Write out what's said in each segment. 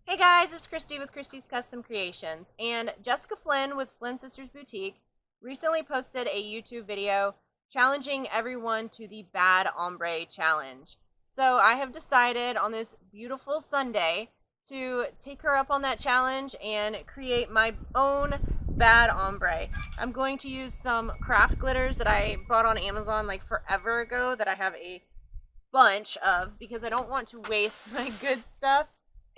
Hey guys, it's Christy with Christy's Custom Creations, and Jessica Flynn with Flynn Sisters Boutique recently posted a YouTube video challenging everyone to the Bad Ombre Challenge. So I have decided on this beautiful Sunday to take her up on that challenge and create my own Bad Ombre. I'm going to use some craft glitters that I bought on Amazon like forever ago that I have a bunch of because I don't want to waste my good stuff.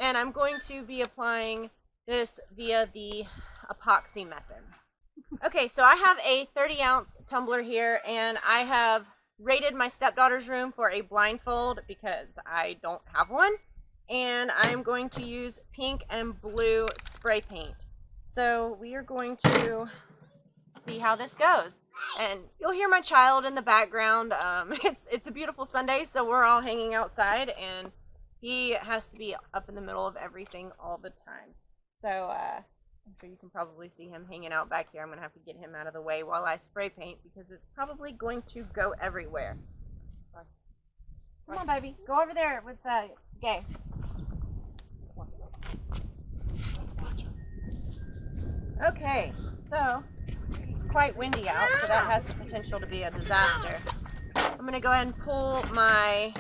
And I'm going to be applying this via the epoxy method. Okay, so I have a 30-ounce tumbler here, and I have rated my stepdaughter's room for a blindfold because I don't have one. And I'm going to use pink and blue spray paint. So we are going to see how this goes. And you'll hear my child in the background. It's a beautiful Sunday, so we're all hanging outside, and he has to be up in the middle of everything all the time. So I'm sure you can probably see him hanging out back here. I'm going to have to get him out of the way while I spray paint because it's probably going to go everywhere. Come on, baby. Go over there with Gay. Okay, so it's quite windy out, so that has the potential to be a disaster. I'm going to go ahead and pull my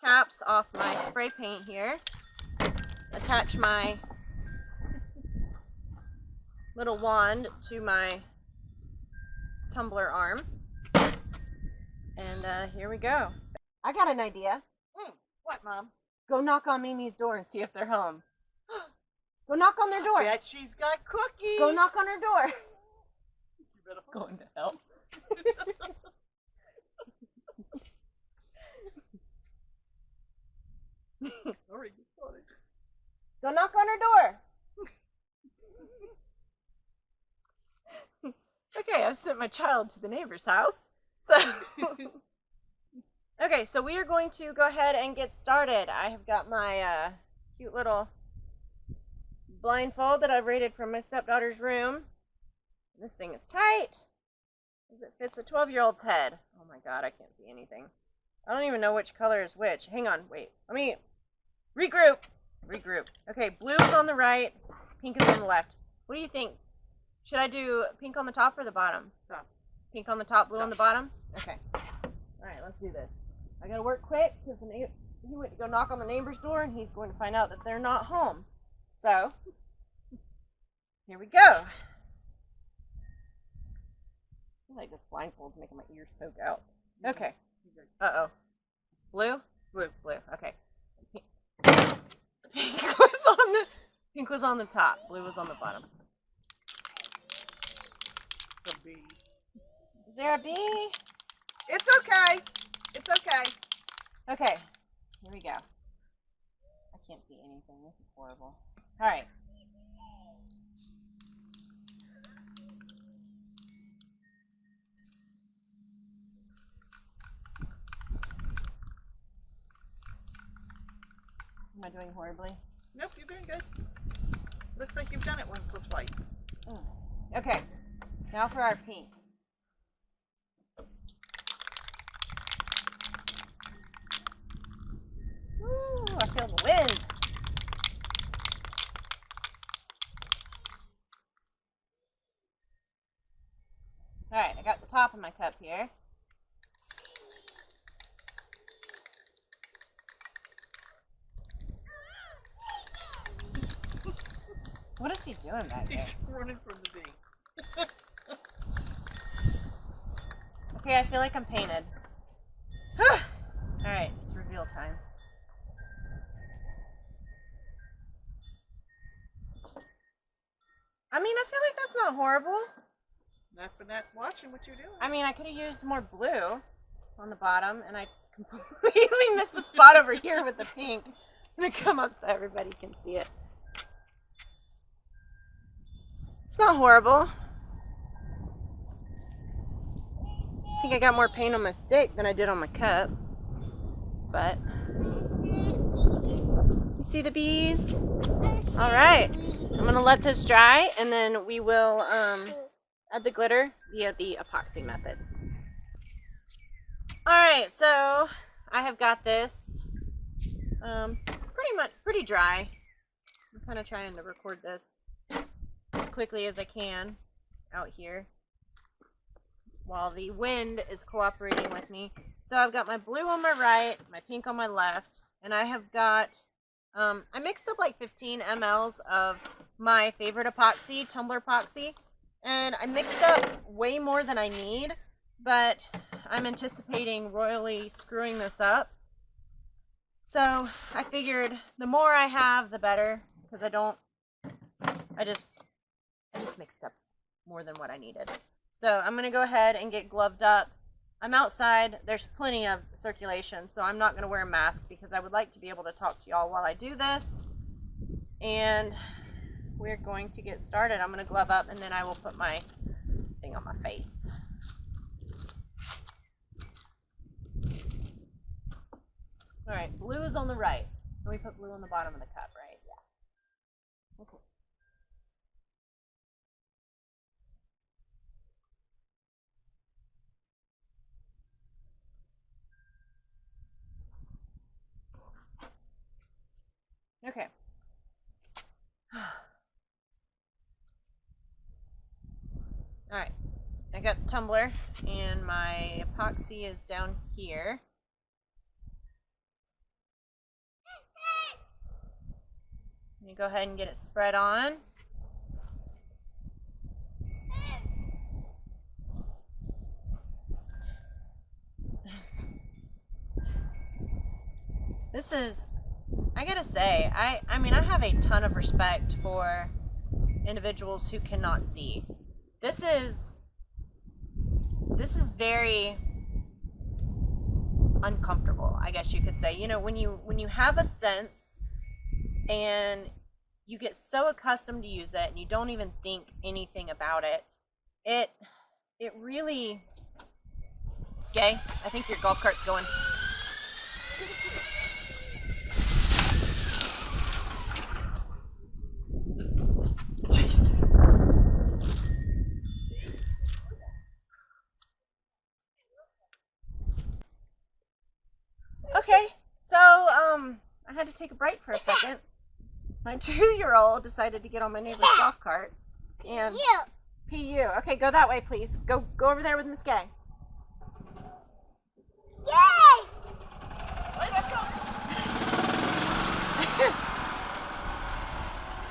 caps off my spray paint here, attach my little wand to my tumbler arm, and here we go. I got an idea. What, Mom? Go knock on Mimi's door and see if they're home. Go knock on their door. I bet she's got cookies. Go knock on her door. You better Going to help. Sorry, sorry. Go knock on her door. Okay, I've sent my child to the neighbor's house. So, okay, so we are going to go ahead and get started. I have got my cute little blindfold that I've rated from my stepdaughter's room. This thing is tight as it fits a 12-year-old's head. Oh my god, I can't see anything. I don't even know which color is which. Hang on, wait. Let me regroup. Okay, blue is on the right, pink is on the left. What do you think? Should I do pink on the top or the bottom? Top. Pink on the top, blue on the bottom? Okay. Alright, let's do this. I gotta work quick because he went to go knock on the neighbor's door and he's going to find out that they're not home. So, here we go. I feel like this blindfold's making my ears poke out. Okay. Uh-oh. Blue? Blue. Okay. Pink was on the top. Blue was on the bottom. The bee. Is there a bee? It's okay. It's okay. Okay. Here we go. I can't see anything. This is horrible. Alright. Am I doing horribly? Nope, you're doing good. Looks like you've done it once or twice. Okay, now for our pink. Ooh, I feel the wind. Alright, I got the top of my cup here. What is he doing back there? He's running from the bee. Okay, I feel like I'm painted. Alright, it's reveal time. I mean, I feel like that's not horrible. Not for not watching what you're doing. I mean, I could have used more blue on the bottom, and I completely missed a spot over here with the pink. I'm going to come up so everybody can see it. It's not horrible. I think I got more paint on my stick than I did on my cup. But, you see the bees? Alright, I'm going to let this dry, and then we will add the glitter via the epoxy method. Alright, so I have got this pretty dry. I'm kind of trying to record this as quickly as I can out here while the wind is cooperating with me. So I've got my blue on my right, my pink on my left, and I have got, I mixed up like 15 mLs of my favorite epoxy, Tumbler Epoxy, and I mixed up way more than I need, but I'm anticipating royally screwing this up. So I figured the more I have, the better, because I just mixed up more than what I needed. So I'm going to go ahead and get gloved up. I'm outside. There's plenty of circulation, so I'm not going to wear a mask because I would like to be able to talk to y'all while I do this. And we're going to get started. I'm going to glove up, and then I will put my thing on my face. All right, blue is on the right. And we put blue on the bottom of the cup, right? Yeah. Okay. Okay. Alright. I got the tumbler, and my epoxy is down here. I'm going to go ahead and get it spread on. This is, I gotta say, I mean, I have a ton of respect for individuals who cannot see. This is very uncomfortable, I guess you could say. You know, when you have a sense and you get so accustomed to use it and you don't even think anything about it, it really, Gay, I think your golf cart's going. Okay, so I had to take a break for a second. My 2-year-old decided to get on my neighbor's golf cart and PU. Okay, go that way, please. Go over there with Miss Gay. Yay!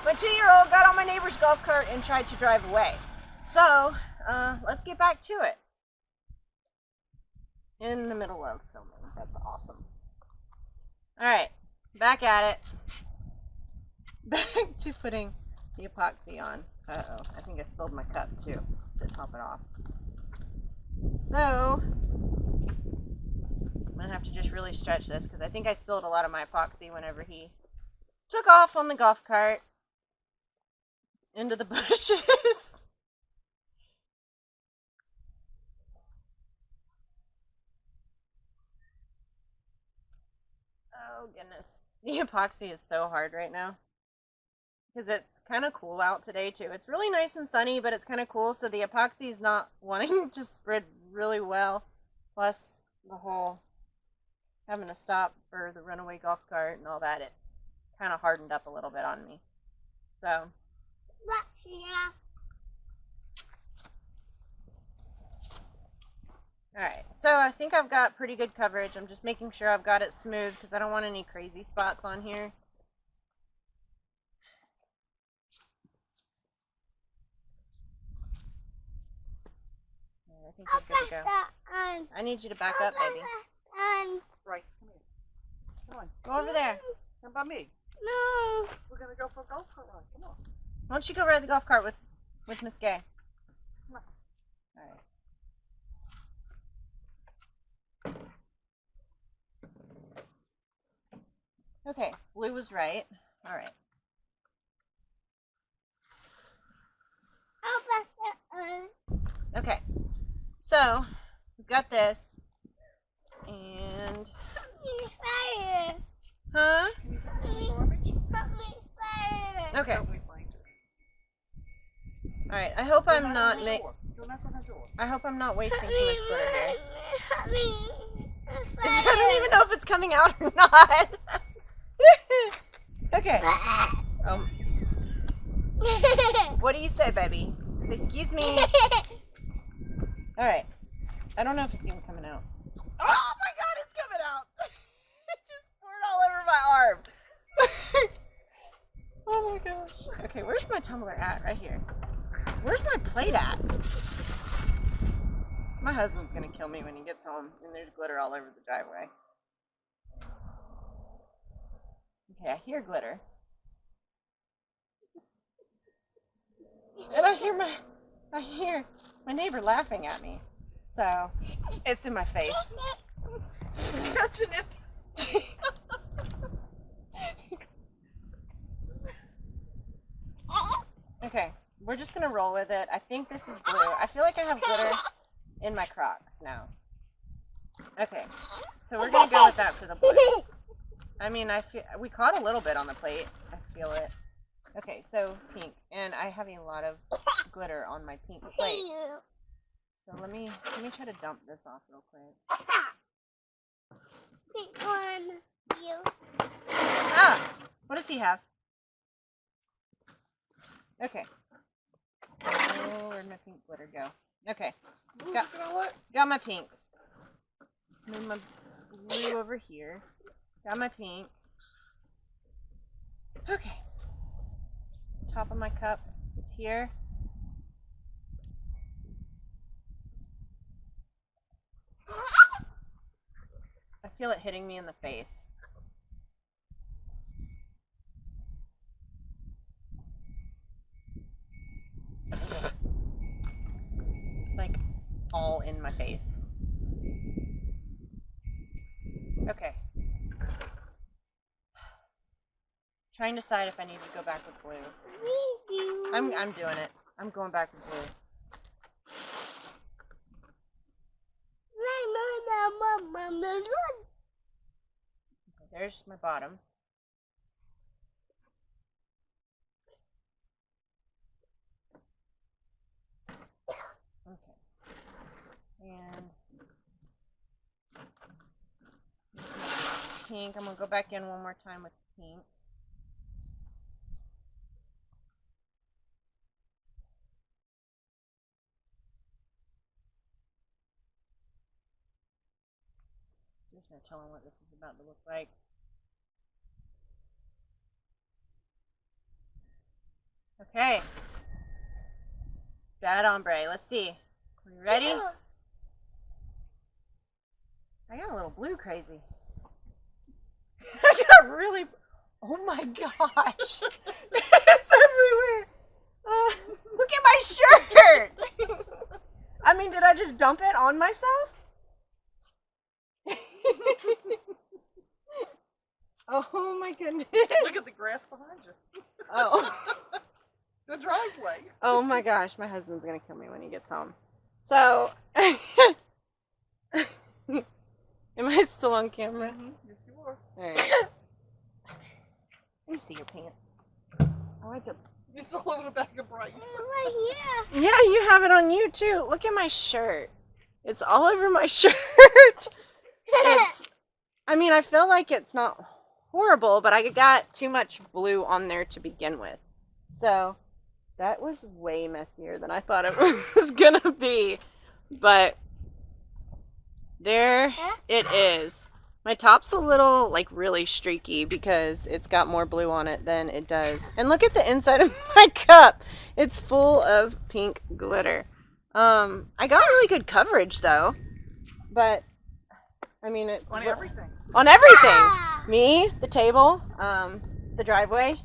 My 2-year-old got on my neighbor's golf cart and tried to drive away. So, let's get back to it. In the middle of filming. That's awesome. Alright, back at it. Back to putting the epoxy on. Uh-oh, I think I spilled my cup too. Should top it off. So, I'm going to have to just really stretch this because I think I spilled a lot of my epoxy whenever he took off on the golf cart into the bushes. Oh goodness. The epoxy is so hard right now because it's kind of cool out today too. It's really nice and sunny, but it's kind of cool, so the epoxy is not wanting to spread really well. Plus the whole having to stop for the runaway golf cart and all that, it kind of hardened up a little bit on me. So Yeah. alright, so I think I've got pretty good coverage. I'm just making sure I've got it smooth because I don't want any crazy spots on here. I think you're good to go. I need you to back up, baby. Right, come here. Come on. Go over there. Come by me. No. We're gonna go for a golf cart ride. Come on. Why don't you go ride the golf cart with Miss Gay? Come on. Alright. Okay, blue was right. Alright. Okay. So, we've got this. And... Huh? Can you put this in the garbage? Okay. Help me find it. Alright, I hope I'm not Go knock on the door. I hope I'm not wasting too much glitter here. I don't even know if it's coming out or not. Okay. What do you say, baby? Say, excuse me. All right. I don't know if it's even coming out. Oh my God, it's coming out. It just poured all over my arm. Oh my gosh. Okay, where's my tumbler at? Right here. Where's my plate at? My husband's gonna kill me when he gets home and there's glitter all over the driveway. Okay, I hear glitter. And I hear my neighbor laughing at me. So, it's in my face. Catching it. Okay, we're just gonna roll with it. I think this is blue. I feel like I have glitter in my Crocs now. Okay, so we're gonna go with that for the blue. I mean, we caught a little bit on the plate. I feel it. Okay, so pink, and I have a lot of glitter on my pink plate. So let me try to dump this off real quick. Pink one, you. Ah, what does he have? Okay. Oh, where'd my pink glitter go? Okay, got my pink. Let's move my blue over here. Got my pink. Okay. Top of my cup is here. I feel it hitting me in the face. Like, all in my face. Okay. Trying to decide if I need to go back with blue. I'm doing it. I'm going back with blue. Okay, there's my bottom. Okay. And pink. I'm gonna go back in one more time with pink. Just gonna tell them what this is about to look like. Okay. Bad ombre. Let's see. Are you ready? I got a little blue crazy. I got really. Oh my gosh. It's everywhere. Look at my shirt. I mean, did I just dump it on myself? Oh my goodness. Look at the grass behind you. Oh. The driveway. Oh my gosh, my husband's gonna kill me when he gets home. So, am I still on camera? Mm-hmm. Yes, you are. Alright. Let me see your pants. I like it. It's all over the back of Bryce. Right here. Yeah, you have it on you too. Look at my shirt. It's all over my shirt. I mean, I feel like it's not horrible, but I got too much blue on there to begin with. So, that was way messier than I thought it was gonna be. But, there it is. My top's a little, like, really streaky because it's got more blue on it than it does. And look at the inside of my cup. It's full of pink glitter. I got really good coverage, though. But, I mean, it's... On everything. On everything! Me, the table, the driveway,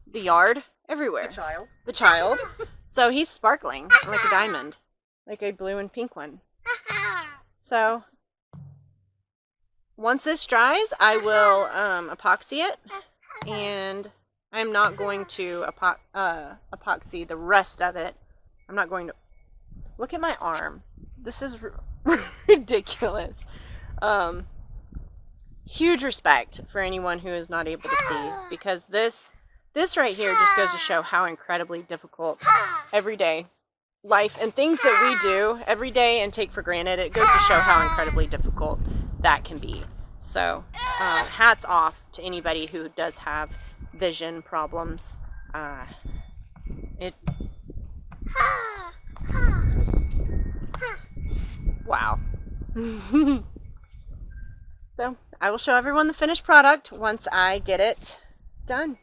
the yard, everywhere. The child. The child. So he's sparkling like a diamond. Like a blue and pink one. So, once this dries, I will epoxy it. And I'm not going to epoxy the rest of it. I'm not going to... Look at my arm. This is ridiculous. Huge respect for anyone who is not able to see, because this right here just goes to show how incredibly difficult everyday life and things that we do every day and take for granted, it goes to show how incredibly difficult that can be. So hats off to anybody who does have vision problems. It, Ha! Ha! Ha! wow. So I will show everyone the finished product once I get it done.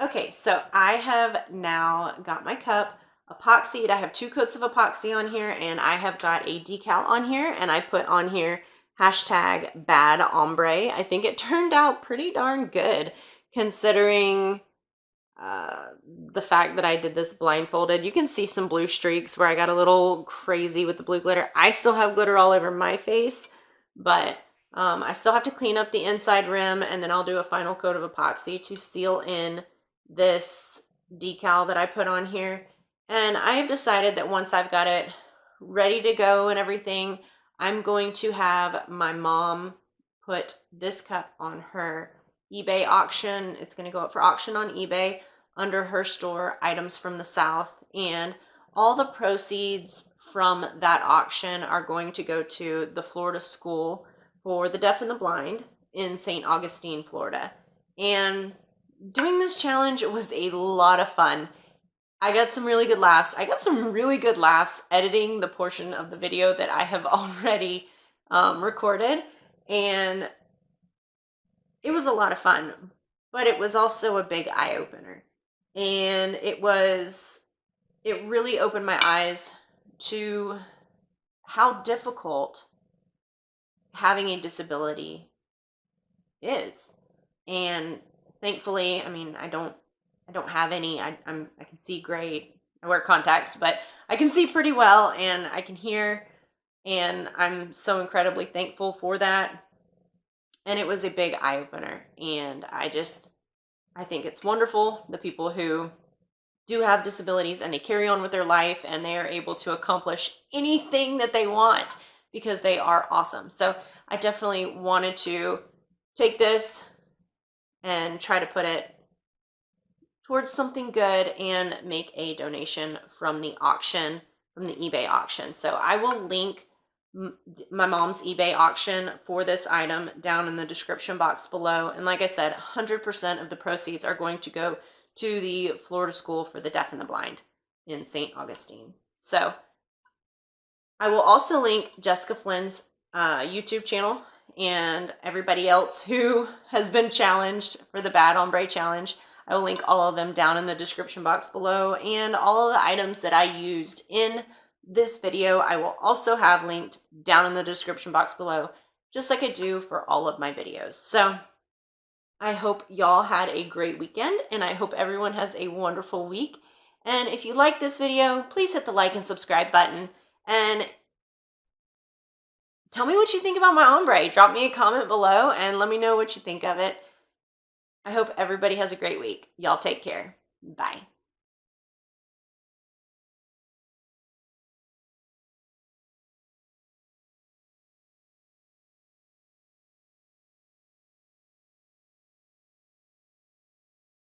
Okay, so I have now got my cup epoxied. I have 2 coats of epoxy on here, and I have got a decal on here, and I put on here hashtag bad ombre. I think it turned out pretty darn good considering the fact that I did this blindfolded. You can see some blue streaks where I got a little crazy with the blue glitter. I still have glitter all over my face, but I still have to clean up the inside rim, and then I'll do a final coat of epoxy to seal in this decal that I put on here. And I have decided that once I've got it ready to go and everything, I'm going to have my mom put this cup on her eBay auction. It's going to go up for auction on eBay under her store, Items from the South. And all the proceeds from that auction are going to go to the Florida School for the Deaf and the Blind in St. Augustine, Florida. And doing this challenge was a lot of fun. I got some really good laughs. I got some really good laughs editing the portion of the video that I have already recorded. And it was a lot of fun, but it was also a big eye-opener. And it really opened my eyes to how difficult having a disability is. And thankfully, I mean, I don't have any. I can see great. I wear contacts, but I can see pretty well, and I can hear, and I'm so incredibly thankful for that. And it was a big eye-opener, and I think it's wonderful, the people who do have disabilities and they carry on with their life and they are able to accomplish anything that they want because they are awesome. So I definitely wanted to take this and try to put it towards something good and make a donation from the auction, from the eBay auction. So I will link my mom's eBay auction for this item down in the description box below. And like I said, 100% of the proceeds are going to go to the Florida School for the Deaf and the Blind in St. Augustine. So I will also link Jessica Flynn's YouTube channel and everybody else who has been challenged for the Bad Ombre Challenge. I will link all of them down in the description box below, and all of the items that I used in this video I will also have linked down in the description box below, just like I do for all of my videos. So I hope y'all had a great weekend, and I hope everyone has a wonderful week. And if you like this video, please hit the like and subscribe button, and tell me what you think about my ombre. Drop me a comment below and let me know what you think of it. I hope everybody has a great week. Y'all take care. Bye.